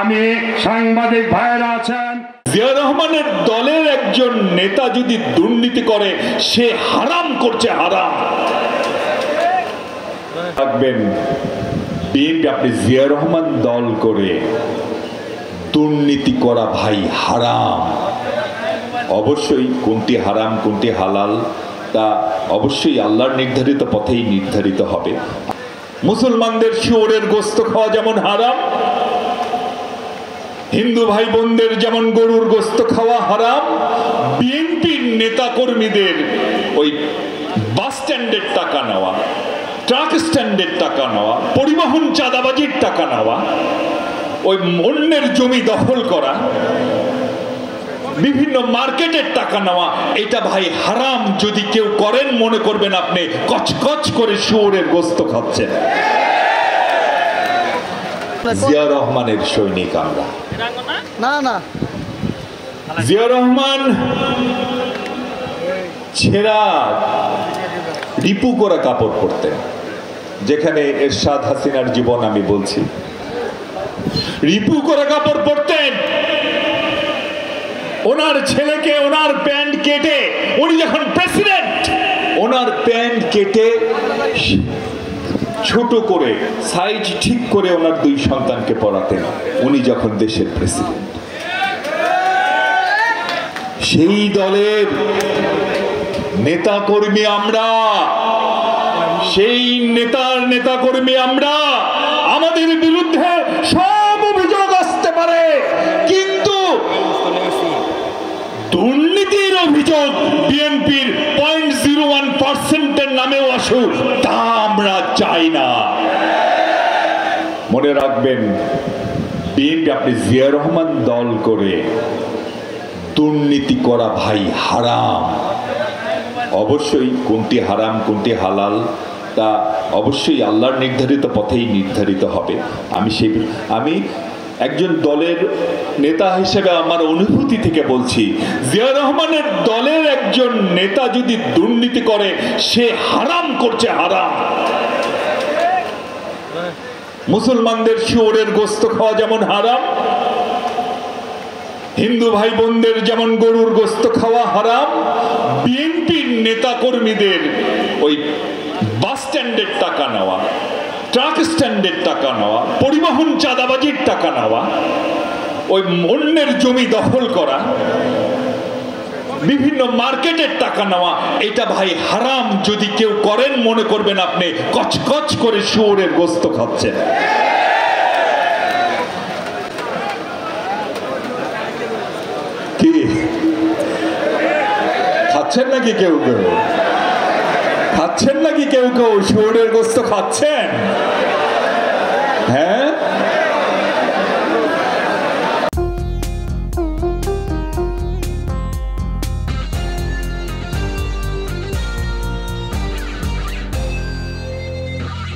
আমি সাংবাদিক ভাইরা আছেন, জিয়া রহমানের দলের একজন নেতা যদি দুর্নীতি করে সে হারাম করছে, হারাম। রাখবেন বিএনপি, আপনি জিয়া রহমান দল করে দুর্নীতি করা ভাই হারাম। অবশ্যই কোনটি হারাম কোনটি হালাল তা অবশ্যই আল্লাহর নির্ধারিত পথেই নির্ধারিত হবে। মুসলমানদের শুয়োরের গোশত খাওয়া যেমন হারাম, হিন্দু ভাই বোনদের যেমন গরুর গোশত খাওয়া হারাম, বিএনপির নেতা কর্মীদের ওই বাস স্ট্যান্ডের টাকা নেওয়া, ট্রাক স্ট্যান্ডের টাকা নেওয়া, পরিবহন চাঁদাবাজির টাকা নেওয়া, ওই অন্যের জমি দখল করা, বিভিন্ন মার্কেটের টাকা নেওয়া, এটা ভাই হারাম। যদি কেউ করেন মনে করবেন আপনি কচকচ করে শুয়োরের গোশত খাচ্ছেন। জিয়া রহমানের সৈনিক আমরা। জিয়া রহমান ছেঁড়া রিপু করা কাপড় পরতেন, যেখানে এরশাদ হাসিনার জীবন আমি বলছি। রিপু করা কাপড় পরতেন, ওনার ছেলেকে ওনার প্যান্ট কেটে, উনি যখন প্রেসিডেন্ট ওনার প্যান্ট কেটে ছোট করে সাইজ ঠিক করে ওনার দুই সন্তানকে পড়াতেন উনি যখন দেশের প্রেসিডেন্ট। সেই দলের নেতা কর্মী আমরা, সেই নেতা কর্মী আমরা। আমাদের বিরুদ্ধে সব অভিযোগ আসতে পারে, কিন্তু দুর্নীতির অভিযোগ বিএনপির 0.01% নামেও আসুক, তা আমরা চাই না। মনে রাখবেন বিএনপি, আপনি জিয়া রহমান দল করে দুর্নীতি করা ভাই হারাম। অবশ্যই কোনটি হারাম কোনটি হালাল তা অবশ্যই আল্লাহর নির্ধারিত পথেই নির্ধারিত হবে। আমি একজন দলের নেতা হিসেবে আমার অনুভূতি থেকে বলছি, জিয়া রহমানের দলের একজন নেতা যদি দুর্নীতি করে সে হারাম করছে, হারাম। মুসলমানদের শুয়োরের গোশত খাওয়া যেমন হারাম, হিন্দু ভাই বোনদের যেমন গরুর গোশত খাওয়া হারাম, বিএনপির নেতা কর্মীদের ওই বাস স্ট্যান্ডের টাকা নেওয়া, ট্রাক স্ট্যান্ডের টাকা নেওয়া, পরিবহন চাঁদাবাজির টাকা নেওয়া, ওই অন্যের জমি দখল করা, বিভিন্ন মার্কেটের টাকা নেওয়া, এটা ভাই হারাম। যদি কেউ করেন মনে করবেন আপনি কচকচ করে শুয়োরের গোশত খাচ্ছেন। কি খাচ্ছেন নাকি কেউ কেউ? খাচ্ছেন নাকি কেউ কেউ শুয়োরের গোশত খাচ্ছেন? হ্যাঁ,